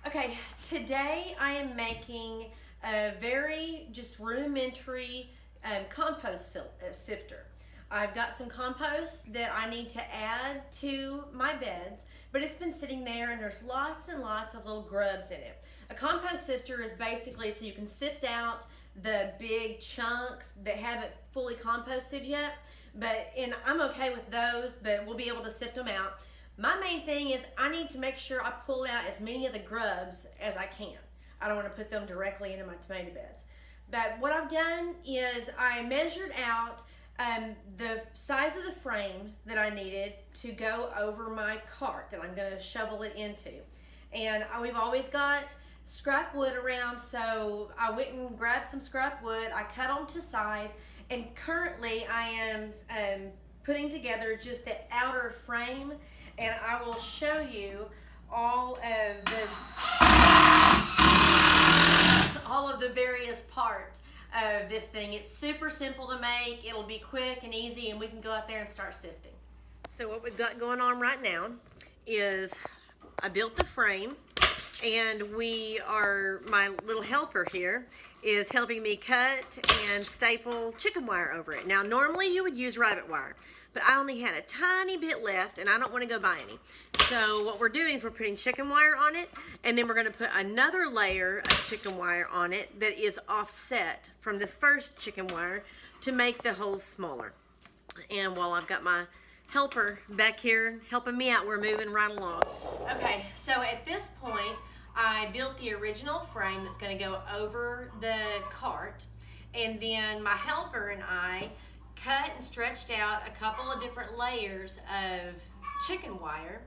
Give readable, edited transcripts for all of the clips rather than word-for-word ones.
Okay, today I am making a very just rudimentary compost sifter. I've got some compost that I need to add to my beds, but it's been sitting there and there's lots and lots of little grubs in it. A compost sifter is basically so you can sift out the big chunks that haven't fully composted yet, and I'm okay with those, but we'll be able to sift them out. My main thing is I need to make sure I pull out as many of the grubs as I can. I don't want to put them directly into my tomato beds. But what I've done is I measured out the size of the frame that I needed to go over my cart that I'm going to shovel it into. And we've always got scrap wood around, so I went and grabbed some scrap wood. I cut them to size, and currently I am putting together just the outer frame, and I will show you all of the various parts of this thing. It's super simple to make. It'll be quick and easy, and we can go out there and start sifting. So what we've got going on right now is I built the frame, and my little helper here is helping me cut and staple chicken wire over it. Now normally you would use rabbit wire, but I only had a tiny bit left and I don't want to go buy any. So what we're doing is we're putting chicken wire on it, and then we're going to put another layer of chicken wire on it that is offset from this first chicken wire to make the holes smaller. And while I've got my helper back here helping me out, we're moving right along. Okay, so at this point I built the original frame that's going to go over the cart, and then my helper and I cut and stretched out a couple of different layers of chicken wire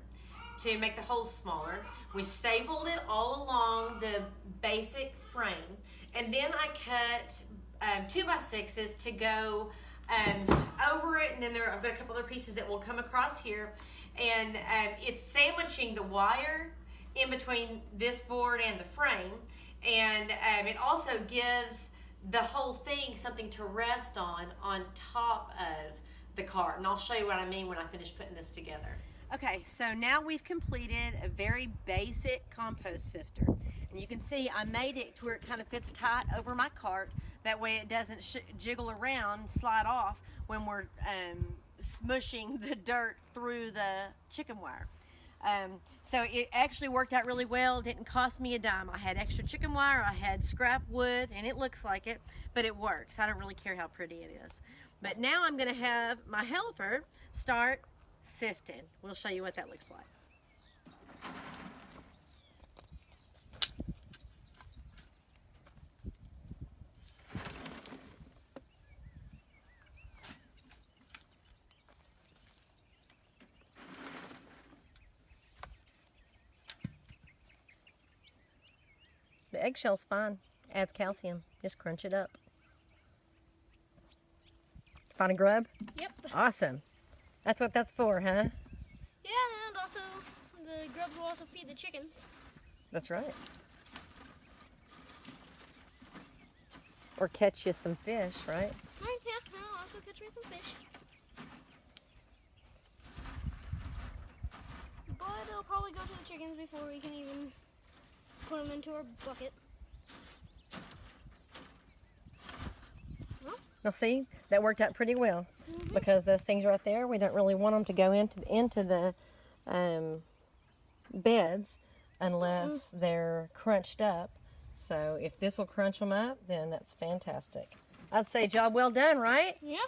to make the holes smaller. We stapled it all along the basic frame, and then I cut 2x6s to go over it, and then I've got a couple other pieces that will come across here, and it's sandwiching the wire in between this board and the frame, and it also gives the whole thing something to rest on top of the cart, and I'll show you what I mean when I finish putting this together. Okay, so now we've completed a very basic compost sifter, and you can see I made it to where it kind of fits tight over my cart. That way it doesn't jiggle around, slide off when we're smushing the dirt through the chicken wire. So it actually worked out really well. It didn't cost me a dime. I had extra chicken wire, I had scrap wood, and it looks like it, but it works. I don't really care how pretty it is. But now I'm going to have my helper start sifting. We'll show you what that looks like. The eggshell's fine. Adds calcium. Just crunch it up. Find a grub? Yep. Awesome. That's what that's for, huh? Yeah, and also the grubs will also feed the chickens. That's right. Or catch you some fish, right? Right, yeah, I'll also catch me some fish. But they'll probably go to the chickens before we can even put them into our bucket. Well, Now see, that worked out pretty well, because those things right there, we don't really want them to go into the beds unless they're crunched up. So if this will crunch them up, then that's fantastic. I'd say job well done, right? yeah.